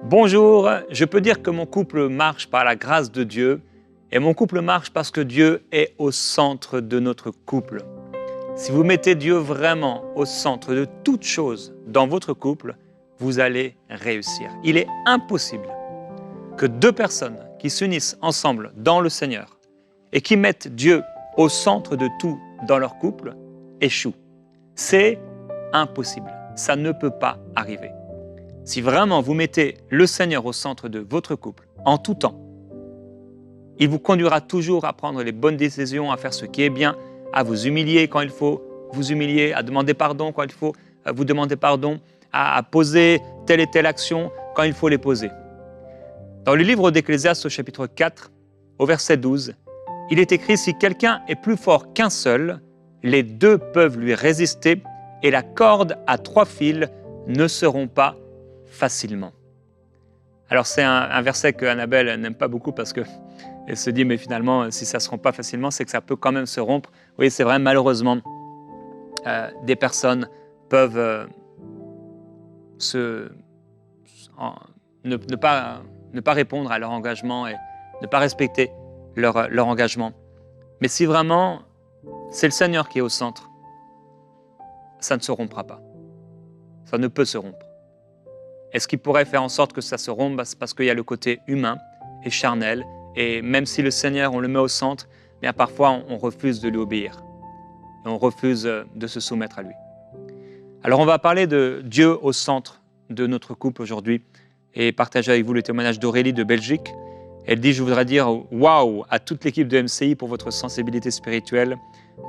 Bonjour, je peux dire que mon couple marche par la grâce de Dieu et mon couple marche parce que Dieu est au centre de notre couple. Si vous mettez Dieu vraiment au centre de toute chose dans votre couple, vous allez réussir. Il est impossible que deux personnes qui s'unissent ensemble dans le Seigneur et qui mettent Dieu au centre de tout dans leur couple échouent. C'est impossible. Ça ne peut pas arriver. Si vraiment vous mettez le Seigneur au centre de votre couple, en tout temps, il vous conduira toujours à prendre les bonnes décisions, à faire ce qui est bien, à vous humilier quand il faut vous humilier, à demander pardon quand il faut vous demander pardon, à poser telle et telle action quand il faut les poser. Dans le livre d'Ecclésiaste au chapitre 4, au verset 12, il est écrit « Si quelqu'un est plus fort qu'un seul, les deux peuvent lui résister et la corde à 3 fils ne seront pas facilement. » Alors c'est un verset que Annabelle n'aime pas beaucoup parce qu'elle se dit mais finalement si ça ne se rompt pas facilement, c'est que ça peut quand même se rompre. Oui, c'est vrai, malheureusement, des personnes peuvent ne pas répondre à leur engagement et ne pas respecter leur engagement. Mais si vraiment c'est le Seigneur qui est au centre, ça ne se rompra pas. Ça ne peut se rompre. Et ce qui pourrait faire en sorte que ça se rompe, c'est parce qu'il y a le côté humain et charnel. Et même si le Seigneur, on le met au centre, bien parfois on refuse de lui obéir. Et on refuse de se soumettre à lui. Alors on va parler de Dieu au centre de notre couple aujourd'hui et partager avec vous le témoignage d'Aurélie de Belgique. Elle dit « Je voudrais dire waouh à toute l'équipe de MCI pour votre sensibilité spirituelle.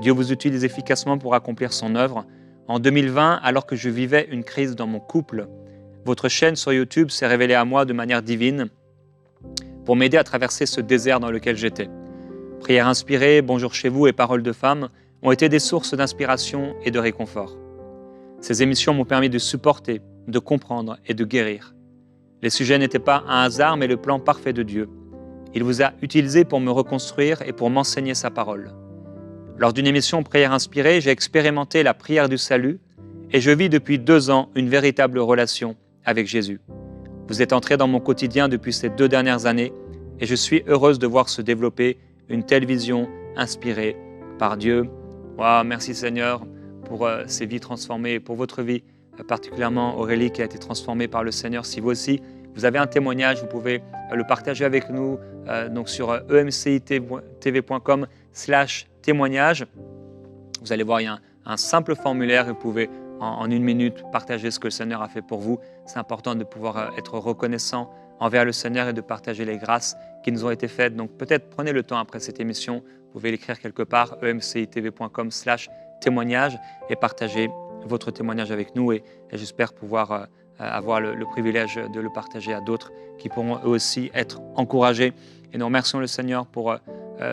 Dieu vous utilise efficacement pour accomplir son œuvre. En 2020, alors que je vivais une crise dans mon couple, votre chaîne sur YouTube s'est révélée à moi de manière divine pour m'aider à traverser ce désert dans lequel j'étais. Prières inspirées, Bonjour chez vous et Paroles de femmes ont été des sources d'inspiration et de réconfort. Ces émissions m'ont permis de supporter, de comprendre et de guérir. Les sujets n'étaient pas un hasard, mais le plan parfait de Dieu. Il vous a utilisé pour me reconstruire et pour m'enseigner sa parole. Lors d'une émission Prières inspirées, j'ai expérimenté la prière du salut et je vis depuis 2 ans une véritable relation avec Jésus. Vous êtes entré dans mon quotidien depuis ces 2 dernières années et je suis heureuse de voir se développer une telle vision inspirée par Dieu. Wow, merci Seigneur pour ces vies transformées et pour votre vie, particulièrement Aurélie qui a été transformée par le Seigneur. Si vous aussi, vous avez un témoignage, vous pouvez le partager avec nous donc sur emcitv.com/témoignage. Vous allez voir, il y a un simple formulaire et vous pouvez en 1 minute partager ce que le Seigneur a fait pour vous. C'est important de pouvoir être reconnaissant envers le Seigneur et de partager les grâces qui nous ont été faites. Donc peut-être prenez le temps après cette émission, vous pouvez l'écrire quelque part, emcitv.com/témoignage et partagez votre témoignage avec nous et j'espère pouvoir avoir le privilège de le partager à d'autres qui pourront eux aussi être encouragés. Et nous remercions le Seigneur pour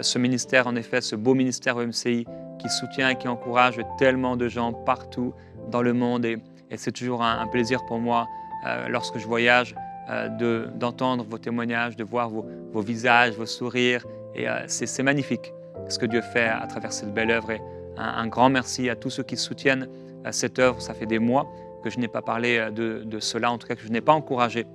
ce ministère, en effet, ce beau ministère EMCI qui soutient et qui encourage tellement de gens partout dans le monde. Et c'est toujours un plaisir pour moi, lorsque je voyage, d'entendre vos témoignages, de voir vos visages, vos sourires. Et c'est magnifique ce que Dieu fait à travers cette belle œuvre. Et un grand merci à tous ceux qui soutiennent cette œuvre. Ça fait des mois que je n'ai pas parlé de cela, en tout cas que je n'ai pas encouragé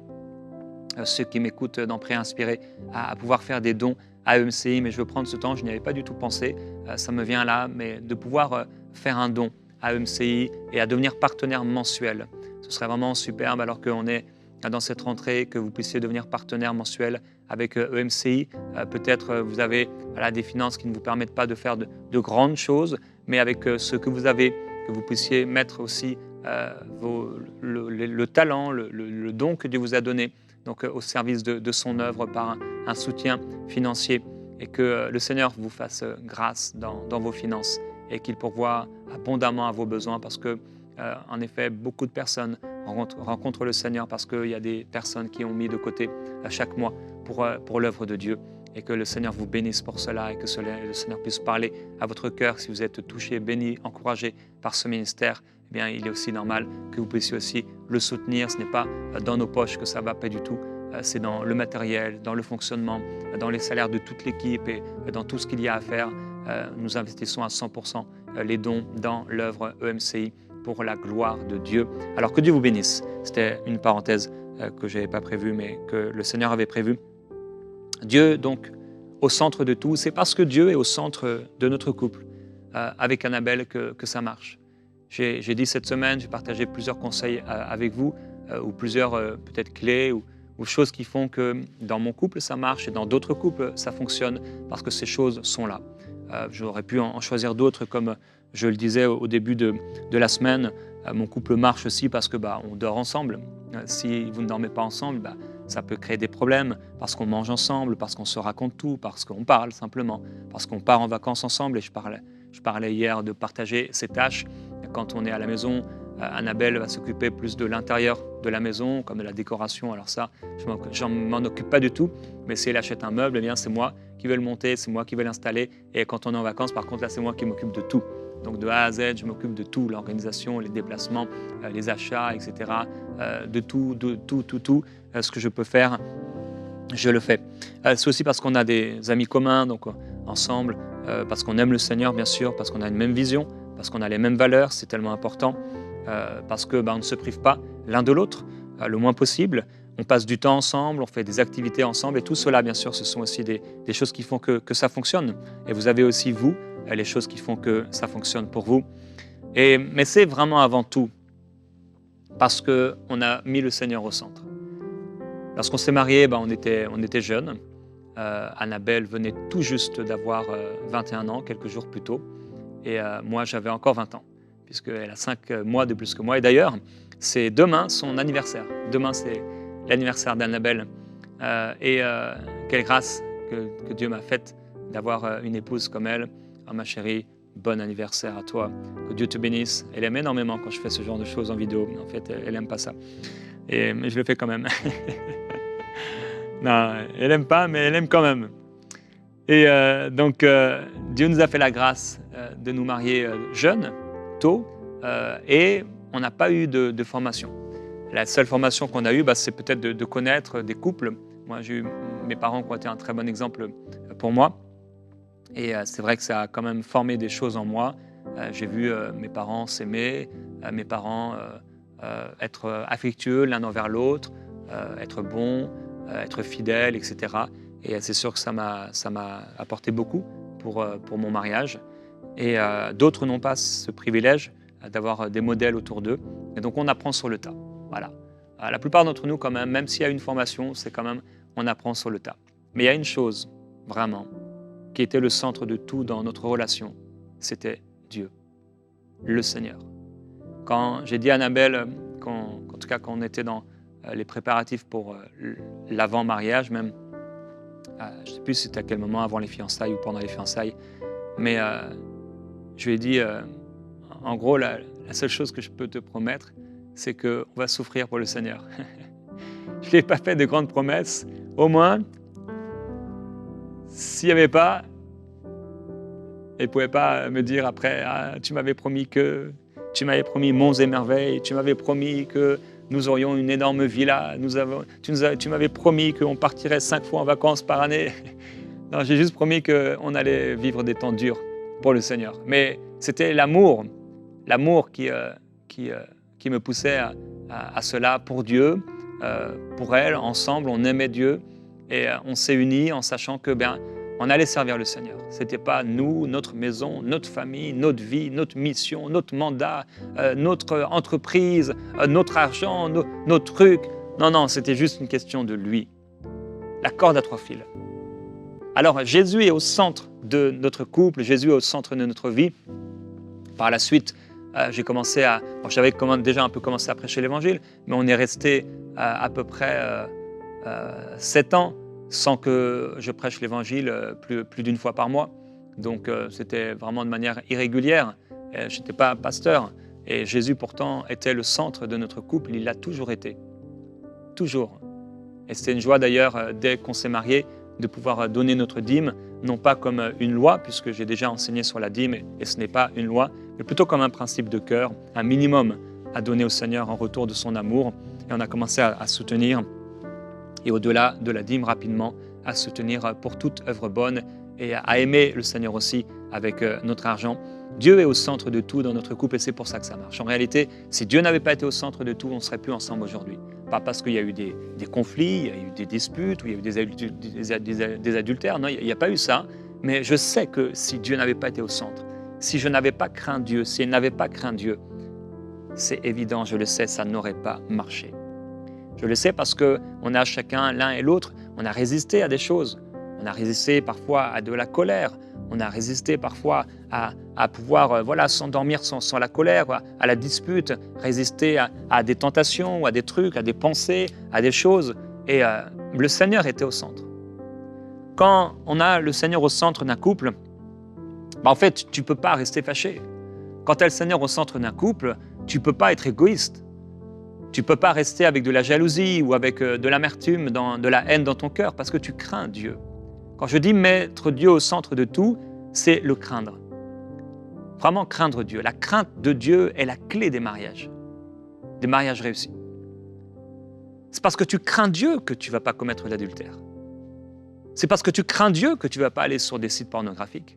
ceux qui m'écoutent dans Prières inspirées à pouvoir faire des dons à EMCI, mais je veux prendre ce temps, je n'y avais pas du tout pensé, ça me vient là, mais de pouvoir faire un don à EMCI et à devenir partenaire mensuel. Ce serait vraiment superbe alors qu'on est dans cette rentrée, que vous puissiez devenir partenaire mensuel avec EMCI. Peut-être vous avez des finances qui ne vous permettent pas de faire de grandes choses, mais avec ce que vous avez, que vous puissiez mettre aussi le talent, le don que Dieu vous a donné, donc au service de son œuvre par un soutien financier et que le Seigneur vous fasse grâce dans vos finances et qu'il pourvoie abondamment à vos besoins parce que, en effet, beaucoup de personnes rencontrent le Seigneur parce qu'il y a des personnes qui ont mis de côté chaque mois pour l'œuvre de Dieu et que le Seigneur vous bénisse pour cela et que le Seigneur puisse parler à votre cœur si vous êtes touché, béni, encouragé par ce ministère. Eh bien, il est aussi normal que vous puissiez aussi le soutenir. Ce n'est pas dans nos poches que ça va, pas du tout. C'est dans le matériel, dans le fonctionnement, dans les salaires de toute l'équipe et dans tout ce qu'il y a à faire. Nous investissons à 100% les dons dans l'œuvre EMCI pour la gloire de Dieu. Alors que Dieu vous bénisse. C'était une parenthèse que je n'avais pas prévu, mais que le Seigneur avait prévu. Dieu, donc, au centre de tout, c'est parce que Dieu est au centre de notre couple, avec Annabelle, que ça marche. J'ai dit cette semaine, j'ai partagé plusieurs conseils avec vous, ou plusieurs peut-être clés, ou choses qui font que dans mon couple ça marche et dans d'autres couples ça fonctionne parce que ces choses sont là. J'aurais pu en choisir d'autres, comme je le disais au début de la semaine. Mon couple marche aussi parce que on dort ensemble. Si vous ne dormez pas ensemble, ça peut créer des problèmes parce qu'on mange ensemble, parce qu'on se raconte tout, parce qu'on parle simplement, parce qu'on part en vacances ensemble. Et je parlais hier de partager ces tâches. Quand on est à la maison, Annabelle va s'occuper plus de l'intérieur de la maison, comme de la décoration. Alors ça, je m'en occupe pas du tout. Mais si elle achète un meuble, eh bien c'est moi qui vais le monter, c'est moi qui vais l'installer. Et quand on est en vacances, par contre, là, c'est moi qui m'occupe de tout. Donc de A à Z, je m'occupe de tout, l'organisation, les déplacements, les achats, etc. De tout, ce que je peux faire, je le fais. C'est aussi parce qu'on a des amis communs, donc ensemble, parce qu'on aime le Seigneur, bien sûr, parce qu'on a une même vision, parce qu'on a les mêmes valeurs, c'est tellement important, parce que on ne se prive pas l'un de l'autre, le moins possible. On passe du temps ensemble, on fait des activités ensemble, et tout cela, bien sûr, ce sont aussi des choses qui font que ça fonctionne. Et vous avez aussi, vous, les choses qui font que ça fonctionne pour vous. Mais c'est vraiment avant tout parce qu'on a mis le Seigneur au centre. Lorsqu'on s'est mariés, on était jeunes. Annabelle venait tout juste d'avoir 21 ans, quelques jours plus tôt. Et moi, j'avais encore 20 ans, puisqu'elle a 5 mois de plus que moi. Et d'ailleurs, c'est demain son anniversaire. Demain, c'est l'anniversaire d'Annabelle. Quelle grâce que Dieu m'a faite d'avoir une épouse comme elle. Ah, ma chérie, bon anniversaire à toi. Que Dieu te bénisse. Elle aime énormément quand je fais ce genre de choses en vidéo. En fait, elle n'aime pas ça. Mais je le fais quand même. Non, elle n'aime pas, mais elle aime quand même. Et donc, Dieu nous a fait la grâce de nous marier jeunes, tôt, et on n'a pas eu de formation. La seule formation qu'on a eue, c'est peut-être de connaître des couples. Moi, j'ai eu mes parents qui ont été un très bon exemple pour moi. Et c'est vrai que ça a quand même formé des choses en moi. J'ai vu mes parents s'aimer, mes parents être affectueux l'un envers l'autre, être bons, être fidèles, etc. Et c'est sûr que ça m'a apporté beaucoup pour mon mariage. Et d'autres n'ont pas ce privilège d'avoir des modèles autour d'eux. Et donc on apprend sur le tas. Voilà. La plupart d'entre nous, quand même s'il y a une formation, c'est quand même on apprend sur le tas. Mais il y a une chose, vraiment, qui était le centre de tout dans notre relation, c'était Dieu, le Seigneur. Quand j'ai dit à Annabelle, en tout cas quand on était dans les préparatifs pour l'avant-mariage même, je ne sais plus c'était à quel moment, avant les fiançailles ou pendant les fiançailles, mais je lui ai dit, en gros, la seule chose que je peux te promettre, c'est qu'on va souffrir pour le Seigneur. Je ne lui ai pas fait de grandes promesses, au moins, s'il n'y avait pas, elle ne pouvait pas me dire après, tu m'avais promis monts et merveilles, tu m'avais promis que nous aurions une énorme villa, tu m'avais promis qu'on partirait 5 fois en vacances par année. Non, j'ai juste promis qu'on allait vivre des temps durs pour le Seigneur. Mais c'était l'amour qui me poussait à cela pour Dieu, pour elle, ensemble, on aimait Dieu. Et on s'est unis en sachant que on allait servir le Seigneur. Ce n'était pas nous, notre maison, notre famille, notre vie, notre mission, notre mandat, notre entreprise, notre argent, nos trucs. Non, c'était juste une question de lui. La corde à 3 fils. Alors Jésus est au centre de notre couple, Jésus est au centre de notre vie. Par la suite, j'avais déjà un peu commencé à prêcher l'Évangile, mais on est resté à peu près 7 ans sans que je prêche l'Évangile plus d'une fois par mois. Donc c'était vraiment de manière irrégulière. Je n'étais pas pasteur. Et Jésus pourtant était le centre de notre couple. Il l'a toujours été. Toujours. Et c'était une joie d'ailleurs, dès qu'on s'est mariés, de pouvoir donner notre dîme, non pas comme une loi, puisque j'ai déjà enseigné sur la dîme et ce n'est pas une loi, mais plutôt comme un principe de cœur, un minimum à donner au Seigneur en retour de son amour. Et on a commencé à soutenir, et au-delà de la dîme rapidement, à soutenir pour toute œuvre bonne et à aimer le Seigneur aussi avec notre argent. Dieu est au centre de tout dans notre couple et c'est pour ça que ça marche. En réalité, si Dieu n'avait pas été au centre de tout, on ne serait plus ensemble aujourd'hui. Pas parce qu'il y a eu des conflits, il y a eu des disputes, ou il y a eu des adultères. Non, il n'y a pas eu ça. Mais je sais que si Dieu n'avait pas été au centre, si je n'avais pas craint Dieu, si elle n'avait pas craint Dieu, c'est évident, je le sais, ça n'aurait pas marché. Je le sais parce qu'on a chacun, l'un et l'autre, on a résisté à des choses. On a résisté parfois à de la colère. On a résisté parfois à pouvoir s'endormir sans la colère, à la dispute, résister à des tentations, à des trucs, à des pensées, à des choses. Et le Seigneur était au centre. Quand on a le Seigneur au centre d'un couple, en fait, tu ne peux pas rester fâché. Quand tu as le Seigneur au centre d'un couple, tu ne peux pas être égoïste. Tu ne peux pas rester avec de la jalousie ou avec de l'amertume, de la haine dans ton cœur, parce que tu crains Dieu. Quand je dis mettre Dieu au centre de tout, c'est le craindre. Vraiment craindre Dieu. La crainte de Dieu est la clé des mariages réussis. C'est parce que tu crains Dieu que tu ne vas pas commettre l'adultère. C'est parce que tu crains Dieu que tu ne vas pas aller sur des sites pornographiques.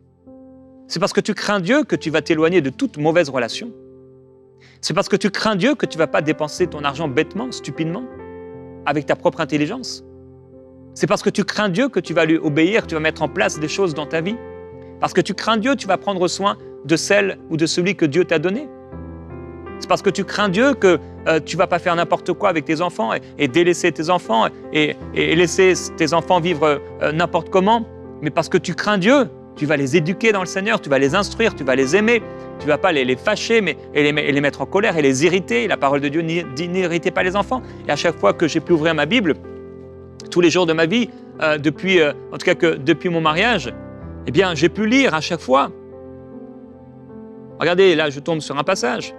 C'est parce que tu crains Dieu que tu vas t'éloigner de toute mauvaise relation. C'est parce que tu crains Dieu que tu ne vas pas dépenser ton argent bêtement, stupidement, avec ta propre intelligence. C'est parce que tu crains Dieu que tu vas lui obéir, que tu vas mettre en place des choses dans ta vie. Parce que tu crains Dieu, tu vas prendre soin de celle ou de celui que Dieu t'a donné. C'est parce que tu crains Dieu que tu ne vas pas faire n'importe quoi avec tes enfants et délaisser tes enfants et laisser tes enfants vivre n'importe comment. Mais parce que tu crains Dieu, tu vas les éduquer dans le Seigneur, tu vas les instruire, tu vas les aimer. Tu ne vas pas les fâcher et les mettre en colère et les irriter. La parole de Dieu dit n'irritez pas les enfants. Et à chaque fois que j'ai pu ouvrir ma Bible, tous les jours de ma vie, depuis mon mariage, eh bien, j'ai pu lire à chaque fois. Regardez, là, je tombe sur un passage.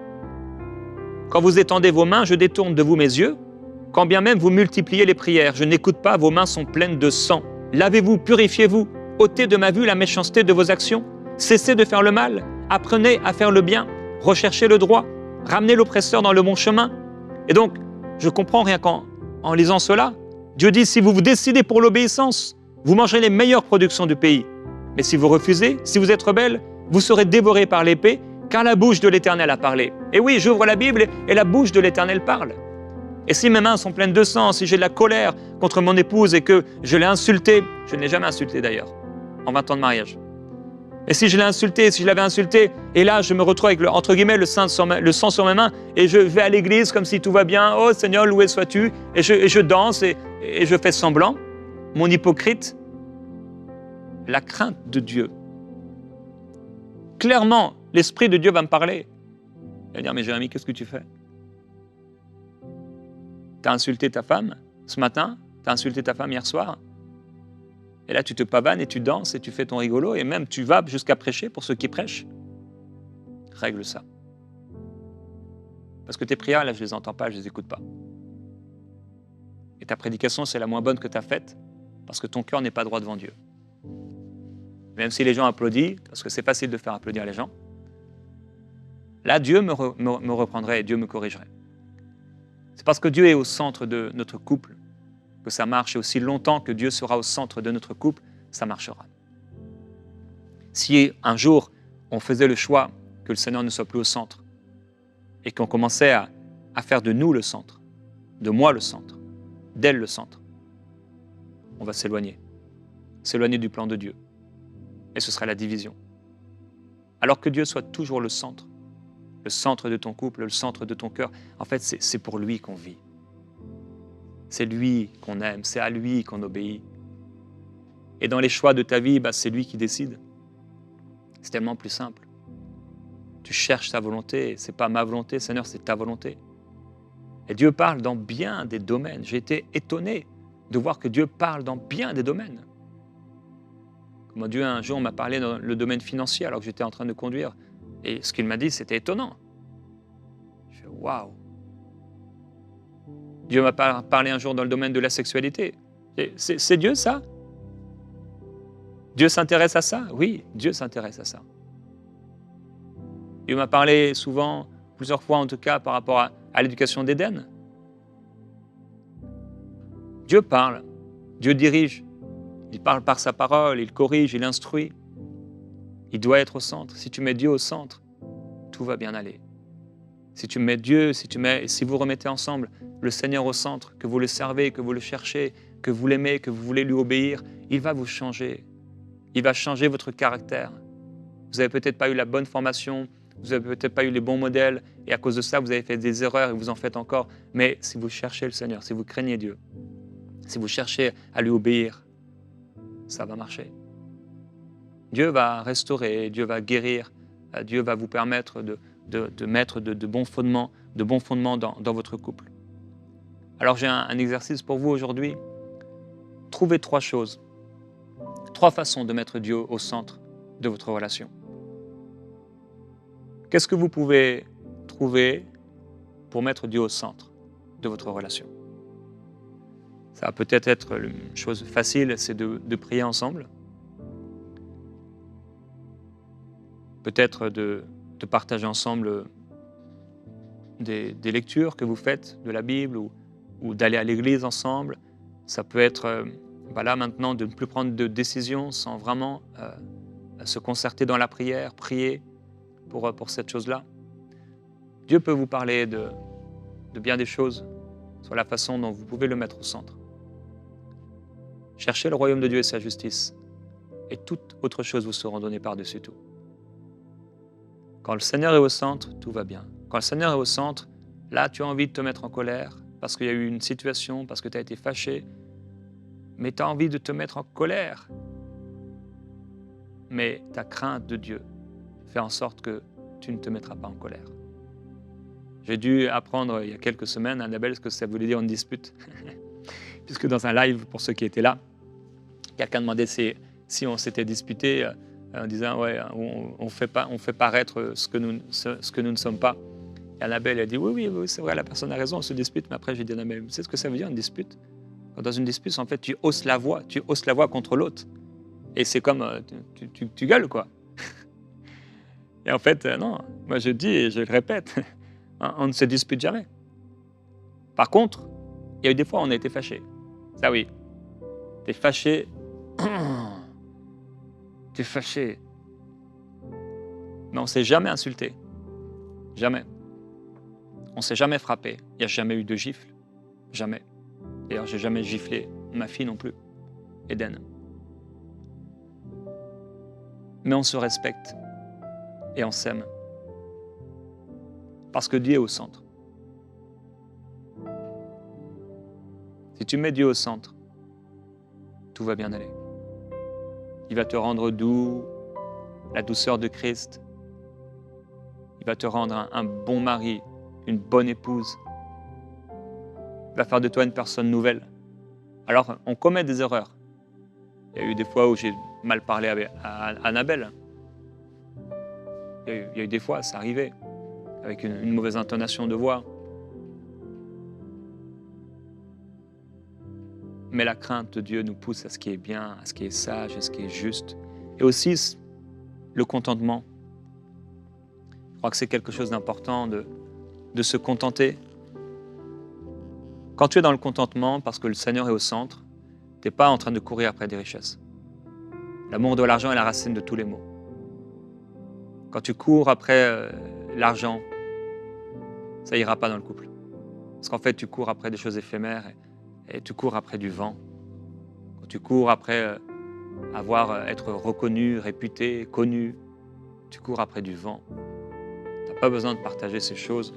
Quand vous étendez vos mains, je détourne de vous mes yeux. Quand bien même vous multipliez les prières, je n'écoute pas, vos mains sont pleines de sang. Lavez-vous, purifiez-vous, ôtez de ma vue la méchanceté de vos actions. Cessez de faire le mal, apprenez à faire le bien, recherchez le droit, ramenez l'oppresseur dans le bon chemin. Et donc, je comprends rien qu'en lisant cela. Dieu dit, si vous vous décidez pour l'obéissance, vous mangerez les meilleures productions du pays. Mais si vous refusez, si vous êtes rebelle, vous serez dévorés par l'épée, car la bouche de l'Éternel a parlé. Et oui, j'ouvre la Bible et la bouche de l'Éternel parle. Et si mes mains sont pleines de sang, si j'ai de la colère contre mon épouse et que je l'ai insultée, je ne l'ai jamais insultée d'ailleurs, en 20 ans de mariage. Et si je l'ai insultée, si je l'avais insultée, et là je me retrouve avec entre guillemets le sang sur mes mains, et je vais à l'église comme si tout va bien, oh Seigneur, loué sois-tu, et je danse et je fais semblant, mon hypocrite, la crainte de Dieu. Clairement, l'Esprit de Dieu va me parler. Il va dire, mais Jérémie, qu'est-ce que tu fais? Tu as insulté ta femme ce matin, tu as insulté ta femme hier soir, et là tu te pavanes et tu danses et tu fais ton rigolo, et même tu vas jusqu'à prêcher pour ceux qui prêchent. Règle ça. Parce que tes prières, là, je ne les entends pas, je ne les écoute pas. Et ta prédication, c'est la moins bonne que tu as faite, parce que ton cœur n'est pas droit devant Dieu. Même si les gens applaudissent, parce que c'est facile de faire applaudir les gens, là, Dieu me reprendrait et Dieu me corrigerait. C'est parce que Dieu est au centre de notre couple que ça marche, et aussi longtemps que Dieu sera au centre de notre couple, ça marchera. Si un jour, on faisait le choix que le Seigneur ne soit plus au centre et qu'on commençait à faire de nous le centre, de moi le centre, d'elle le centre, on va s'éloigner du plan de Dieu. Et ce sera la division. Alors que Dieu soit toujours le centre de ton couple, le centre de ton cœur, en fait, c'est pour lui qu'on vit. C'est lui qu'on aime, c'est à lui qu'on obéit. Et dans les choix de ta vie, c'est lui qui décide. C'est tellement plus simple. Tu cherches sa volonté, c'est pas ma volonté, Seigneur, c'est ta volonté. Et Dieu parle dans bien des domaines. J'ai été étonné de voir que Dieu parle dans bien des domaines. Comme Dieu, un jour, m'a parlé dans le domaine financier alors que j'étais en train de conduire. Et ce qu'il m'a dit, c'était étonnant. Je fais waouh! Dieu m'a parlé un jour dans le domaine de la sexualité. C'est Dieu, ça? Dieu s'intéresse à ça? Oui, Dieu s'intéresse à ça. Dieu m'a parlé souvent, plusieurs fois en tout cas, par rapport à l'éducation d'Éden. Dieu parle, Dieu dirige. Il parle par sa parole, il corrige, il instruit. Il doit être au centre. Si tu mets Dieu au centre, tout va bien aller. Si tu mets Dieu, si vous remettez ensemble le Seigneur au centre, que vous le servez, que vous le cherchez, que vous l'aimez, que vous voulez lui obéir, il va vous changer. Il va changer votre caractère. Vous n'avez peut-être pas eu la bonne formation, vous n'avez peut-être pas eu les bons modèles, et à cause de ça, vous avez fait des erreurs et vous en faites encore. Mais si vous cherchez le Seigneur, si vous craignez Dieu, si vous cherchez à lui obéir, ça va marcher. Dieu va restaurer, Dieu va guérir, Dieu va vous permettre de mettre de bons fondements, dans votre couple. Alors j'ai un exercice pour vous aujourd'hui. Trouvez 3 choses, 3 façons de mettre Dieu au centre de votre relation. Qu'est-ce que vous pouvez trouver pour mettre Dieu au centre de votre relation? Ça va peut-être être une chose facile, c'est de prier ensemble. Peut-être de partager ensemble des lectures que vous faites de la Bible ou d'aller à l'église ensemble. Ça peut être maintenant de ne plus prendre de décisions sans vraiment se concerter dans la prière, prier pour cette chose-là. Dieu peut vous parler de bien des choses sur la façon dont vous pouvez le mettre au centre. Cherchez le royaume de Dieu et sa justice, et toute autre chose vous sera donnée par-dessus tout. Quand le Seigneur est au centre, tout va bien. Quand le Seigneur est au centre, là, tu as envie de te mettre en colère parce qu'il y a eu une situation, parce que tu as été fâché, mais tu as envie de te mettre en colère. Mais ta crainte de Dieu fait en sorte que tu ne te mettras pas en colère. J'ai dû apprendre il y a quelques semaines, Annabelle, ce que ça voulait dire une dispute. Puisque dans un live, pour ceux qui étaient là, quelqu'un demandait si on s'était disputé en disant ouais, on fait paraître ce que nous ne sommes pas. Et Annabelle a dit oui, c'est vrai, la personne a raison, on se dispute. Mais après, j'ai dit Annabelle, tu sais ce que ça veut dire une dispute? Dans une dispute, en fait, tu hausses la voix contre l'autre. Et c'est comme tu gueules, quoi. Et en fait, non, moi je dis et je le répète, on ne se dispute jamais. Par contre, il y a eu des fois où on a été fâchés. Ça oui, t'es fâché, t'es fâché. Mais on ne s'est jamais insulté, jamais. On ne s'est jamais frappé, il n'y a jamais eu de gifle, jamais. D'ailleurs, j'ai jamais giflé ma fille non plus, Eden. Mais on se respecte et on s'aime. Parce que Dieu est au centre. Si tu mets Dieu au centre, tout va bien aller. Il va te rendre doux, la douceur de Christ. Il va te rendre un bon mari, une bonne épouse. Il va faire de toi une personne nouvelle. Alors, on commet des erreurs. Il y a eu des fois où j'ai mal parlé à Annabelle. Il y a eu des fois, ça arrivait, avec une mauvaise intonation de voix. Mais la crainte de Dieu nous pousse à ce qui est bien, à ce qui est sage, à ce qui est juste. Et aussi, le contentement. Je crois que c'est quelque chose d'important de se contenter. Quand tu es dans le contentement, parce que le Seigneur est au centre, tu n'es pas en train de courir après des richesses. L'amour de l'argent est la racine de tous les maux. Quand tu cours après l'argent, ça ira pas dans le couple. Parce qu'en fait, tu cours après des choses éphémères et tu cours après du vent. Quand tu cours après être reconnu, réputé, connu, tu cours après du vent. Tu n'as pas besoin de partager ces choses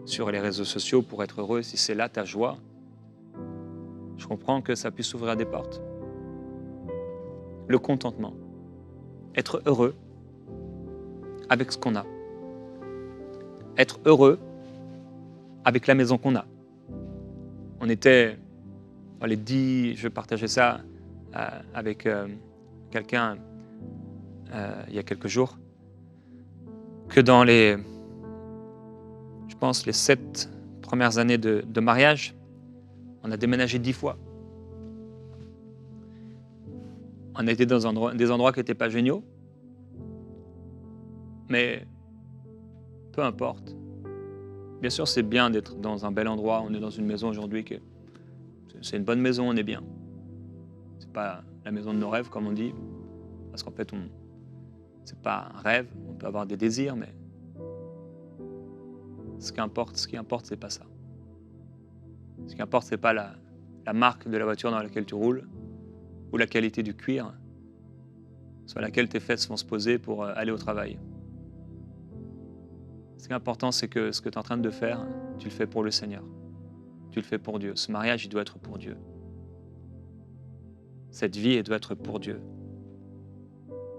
sur les réseaux sociaux pour être heureux. Si c'est là ta joie, je comprends que ça puisse ouvrir des portes. Le contentement. Être heureux avec ce qu'on a. Être heureux avec la maison qu'on a. On était, je partageais ça avec quelqu'un il y a quelques jours, que dans les 7 premières années de mariage, on a déménagé 10 fois. On a été dans des endroits qui n'étaient pas géniaux, mais peu importe. Bien sûr, c'est bien d'être dans un bel endroit. On est dans une maison aujourd'hui c'est une bonne maison, on est bien. C'est pas la maison de nos rêves, comme on dit, parce qu'en fait, c'est pas un rêve. On peut avoir des désirs, mais Ce qui importe, c'est pas ça. Ce qui importe, c'est pas la marque de la voiture dans laquelle tu roules ou la qualité du cuir sur laquelle tes fesses vont se poser pour aller au travail. Ce qui est important, c'est que ce que tu es en train de faire, tu le fais pour le Seigneur. Tu le fais pour Dieu. Ce mariage, il doit être pour Dieu. Cette vie, elle doit être pour Dieu.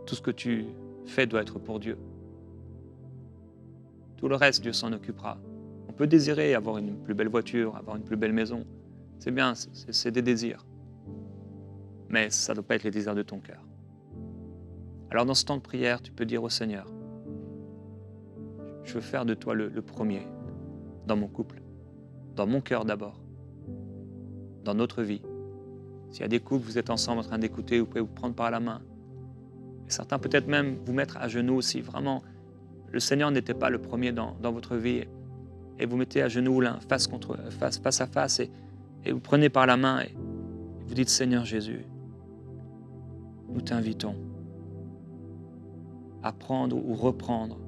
Tout ce que tu fais doit être pour Dieu. Tout le reste, Dieu s'en occupera. On peut désirer avoir une plus belle voiture, avoir une plus belle maison. C'est bien, c'est des désirs. Mais ça ne doit pas être les désirs de ton cœur. Alors dans ce temps de prière, tu peux dire au Seigneur, je veux faire de toi le premier dans mon couple, dans mon cœur d'abord, dans notre vie. S'il y a des couples, vous êtes ensemble en train d'écouter, vous pouvez vous prendre par la main. Et certains peut-être même vous mettre à genoux si vraiment le Seigneur n'était pas le premier dans votre vie. Et vous mettez à genoux l'un face à face et vous prenez par la main et vous dites Seigneur Jésus, nous t'invitons à prendre ou reprendre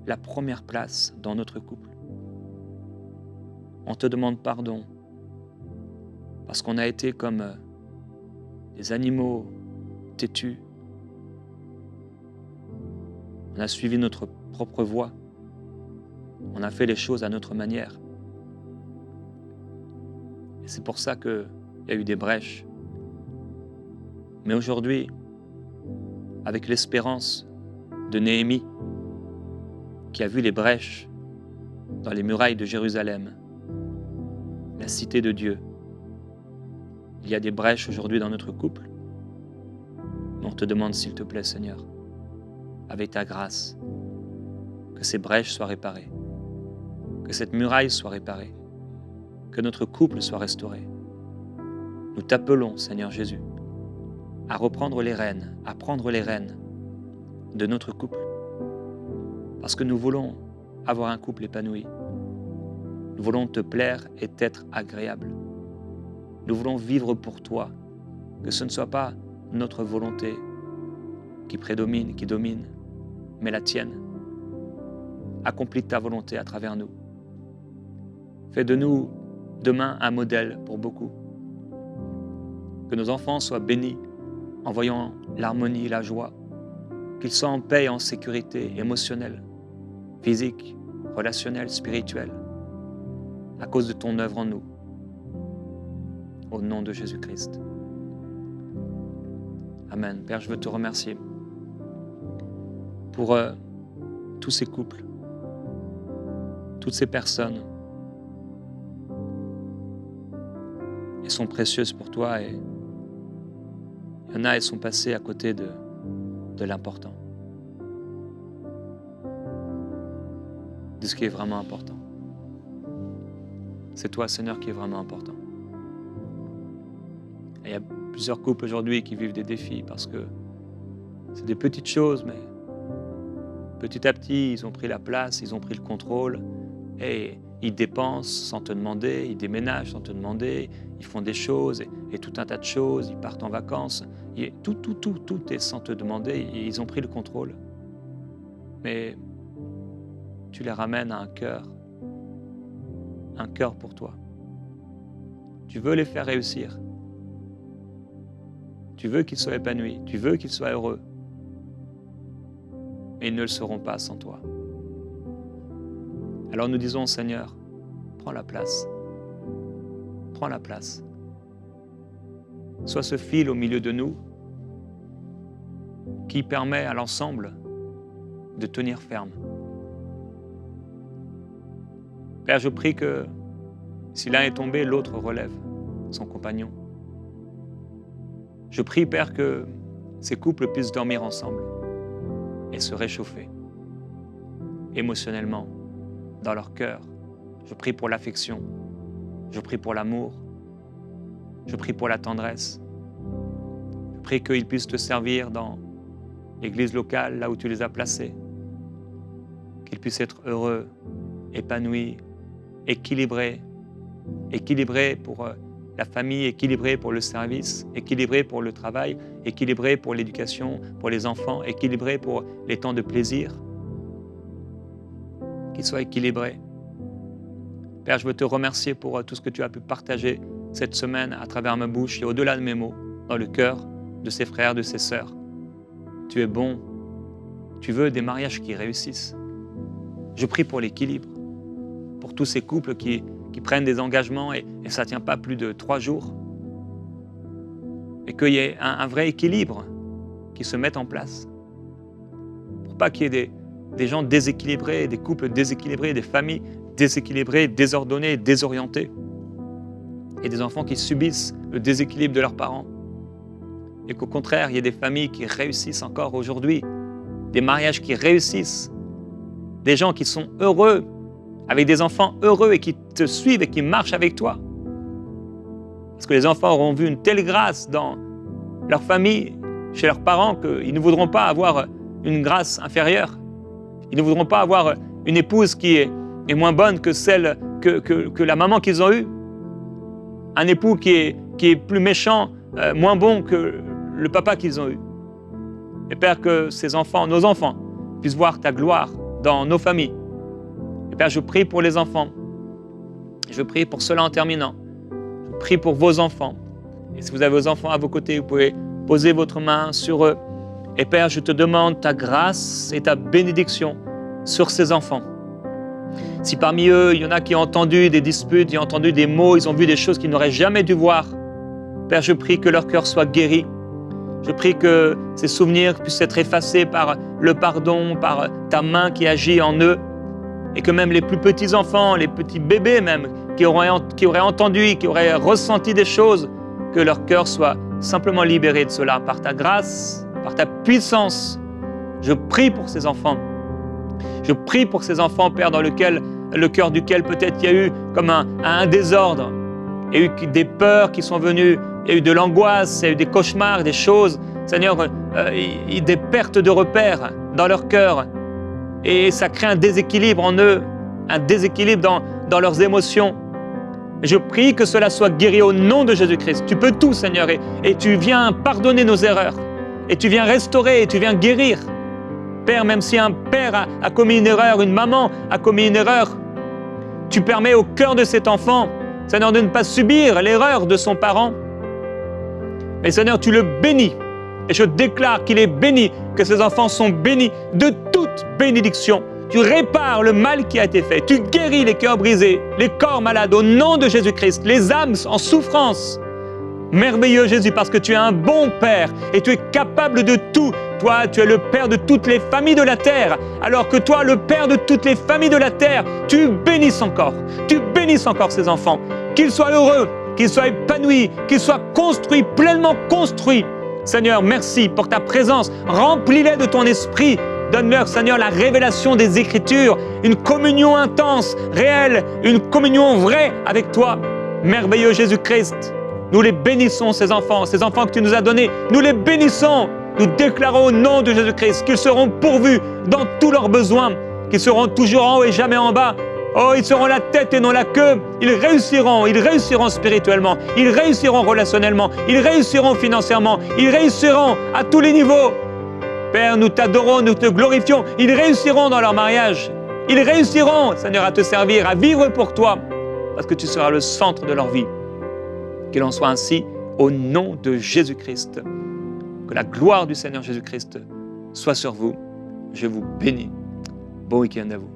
la première place dans notre couple. On te demande pardon parce qu'on a été comme des animaux têtus. On a suivi notre propre voie. On a fait les choses à notre manière. Et c'est pour ça qu'il y a eu des brèches. Mais aujourd'hui, avec l'espérance de Néhémie, qui a vu les brèches dans les murailles de Jérusalem, la cité de Dieu, il y a des brèches aujourd'hui dans notre couple. Mais on te demande, s'il te plaît, Seigneur, avec ta grâce, que ces brèches soient réparées, que cette muraille soit réparée, que notre couple soit restauré. Nous t'appelons, Seigneur Jésus, à reprendre les rênes, à prendre les rênes de notre couple, parce que nous voulons avoir un couple épanoui. Nous voulons te plaire et t'être agréable. Nous voulons vivre pour toi, que ce ne soit pas notre volonté qui prédomine, qui domine, mais la tienne. Accomplis ta volonté à travers nous. Fais de nous demain un modèle pour beaucoup. Que nos enfants soient bénis en voyant l'harmonie, la joie, qu'ils soient en paix et en sécurité émotionnelle, physique, relationnelle, spirituelle, à cause de ton œuvre en nous. Au nom de Jésus-Christ. Amen. Père, je veux te remercier pour tous ces couples, toutes ces personnes. Elles sont précieuses pour toi et il y en a, elles sont passées à côté de l'important, de ce qui est vraiment important. C'est toi, Seigneur, qui est vraiment important. Et il y a plusieurs couples aujourd'hui qui vivent des défis parce que c'est des petites choses, mais petit à petit, ils ont pris la place, ils ont pris le contrôle et ils dépensent sans te demander, ils déménagent sans te demander, ils font des choses et tout un tas de choses, ils partent en vacances, tout est sans te demander, et ils ont pris le contrôle. Mais tu les ramènes à un cœur pour toi. Tu veux les faire réussir. Tu veux qu'ils soient épanouis, tu veux qu'ils soient heureux. Mais ils ne le seront pas sans toi. Alors nous disons, Seigneur, prends la place. Prends la place. Sois ce fil au milieu de nous qui permet à l'ensemble de tenir ferme. Père, je prie que si l'un est tombé, l'autre relève son compagnon. Je prie, Père, que ces couples puissent dormir ensemble et se réchauffer émotionnellement, dans leur cœur. Je prie pour l'affection, je prie pour l'amour, je prie pour la tendresse. Je prie qu'ils puissent te servir dans l'église locale, là où tu les as placés, qu'ils puissent être heureux, épanouis, équilibrés pour la famille, équilibrés pour le service, équilibrés pour le travail, équilibrés pour l'éducation, pour les enfants, équilibrés pour les temps de plaisir. Qu'ils soient équilibrés Père, je veux te remercier pour tout ce que tu as pu partager cette semaine à travers ma bouche et au-delà de mes mots, dans le cœur de ses frères, de ses sœurs. Tu es bon. Tu veux des mariages qui réussissent. Je prie pour l'équilibre, pour tous ces couples qui prennent des engagements et ça ne tient pas plus de 3 jours. Et qu'il y ait un vrai équilibre qui se mette en place. Pour pas qu'il y ait des gens déséquilibrés, des couples déséquilibrés, des familles déséquilibrées, désordonnées, désorientées. Et des enfants qui subissent le déséquilibre de leurs parents. Et qu'au contraire, il y ait des familles qui réussissent encore aujourd'hui, des mariages qui réussissent, des gens qui sont heureux, avec des enfants heureux et qui te suivent et qui marchent avec toi. Parce que les enfants auront vu une telle grâce dans leur famille, chez leurs parents, qu'ils ne voudront pas avoir une grâce inférieure. Ils ne voudront pas avoir une épouse qui est moins bonne que celle que la maman qu'ils ont eue. Un époux qui est plus méchant, moins bon que le papa qu'ils ont eu. Et Père, que ces enfants, nos enfants, puissent voir ta gloire dans nos familles. Et Père, je prie pour les enfants. Je prie pour cela en terminant. Je prie pour vos enfants. Et si vous avez vos enfants à vos côtés, vous pouvez poser votre main sur eux. Et Père, je te demande ta grâce et ta bénédiction sur ces enfants. Si parmi eux, il y en a qui ont entendu des disputes, qui ont entendu des mots, ils ont vu des choses qu'ils n'auraient jamais dû voir, Père, je prie que leur cœur soit guéri. Je prie que ces souvenirs puissent être effacés par le pardon, par ta main qui agit en eux. Et que même les plus petits enfants, les petits bébés même, qui auraient entendu, qui auraient ressenti des choses, que leur cœur soit simplement libéré de cela par ta grâce, par ta puissance. Je prie pour ces enfants. Je prie pour ces enfants, Père, dans le cœur duquel peut-être il y a eu comme un désordre. Il y a eu des peurs qui sont venues, il y a eu de l'angoisse, il y a eu des cauchemars, des choses, Seigneur, des pertes de repères dans leur cœur. Et ça crée un déséquilibre en eux, un déséquilibre dans leurs émotions. Je prie que cela soit guéri au nom de Jésus-Christ. Tu peux tout, Seigneur, et tu viens pardonner nos erreurs. Et tu viens restaurer, et tu viens guérir. Père, même si un père a commis une erreur, une maman a commis une erreur, tu permets au cœur de cet enfant, Seigneur, de ne pas subir l'erreur de son parent. Mais Seigneur, tu le bénis. Et je déclare qu'il est béni, que ces enfants sont bénis de toute bénédiction. Tu répares le mal qui a été fait. Tu guéris les cœurs brisés, les corps malades au nom de Jésus-Christ, les âmes en souffrance. Merveilleux Jésus, parce que tu es un bon Père et tu es capable de tout. Toi, tu es le Père de toutes les familles de la terre. Alors que toi, le Père de toutes les familles de la terre, tu bénisses encore. Tu bénisses encore ces enfants. Qu'ils soient heureux, qu'ils soient épanouis, qu'ils soient construits, pleinement construits. Seigneur, merci pour ta présence. Remplis-les de ton esprit. Donne-leur, Seigneur, la révélation des Écritures, une communion intense, réelle, une communion vraie avec toi. Merveilleux Jésus-Christ, nous les bénissons, ces enfants que tu nous as donnés. Nous les bénissons. Nous déclarons au nom de Jésus-Christ qu'ils seront pourvus dans tous leurs besoins, qu'ils seront toujours en haut et jamais en bas. Oh, ils seront la tête et non la queue. Ils réussiront spirituellement, ils réussiront relationnellement, ils réussiront financièrement, ils réussiront à tous les niveaux. Père, nous t'adorons, nous te glorifions. Ils réussiront dans leur mariage. Ils réussiront, Seigneur, à te servir, à vivre pour toi, parce que tu seras le centre de leur vie. Qu'il en soit ainsi au nom de Jésus-Christ. Que la gloire du Seigneur Jésus-Christ soit sur vous. Je vous bénis. Bon week-end à vous.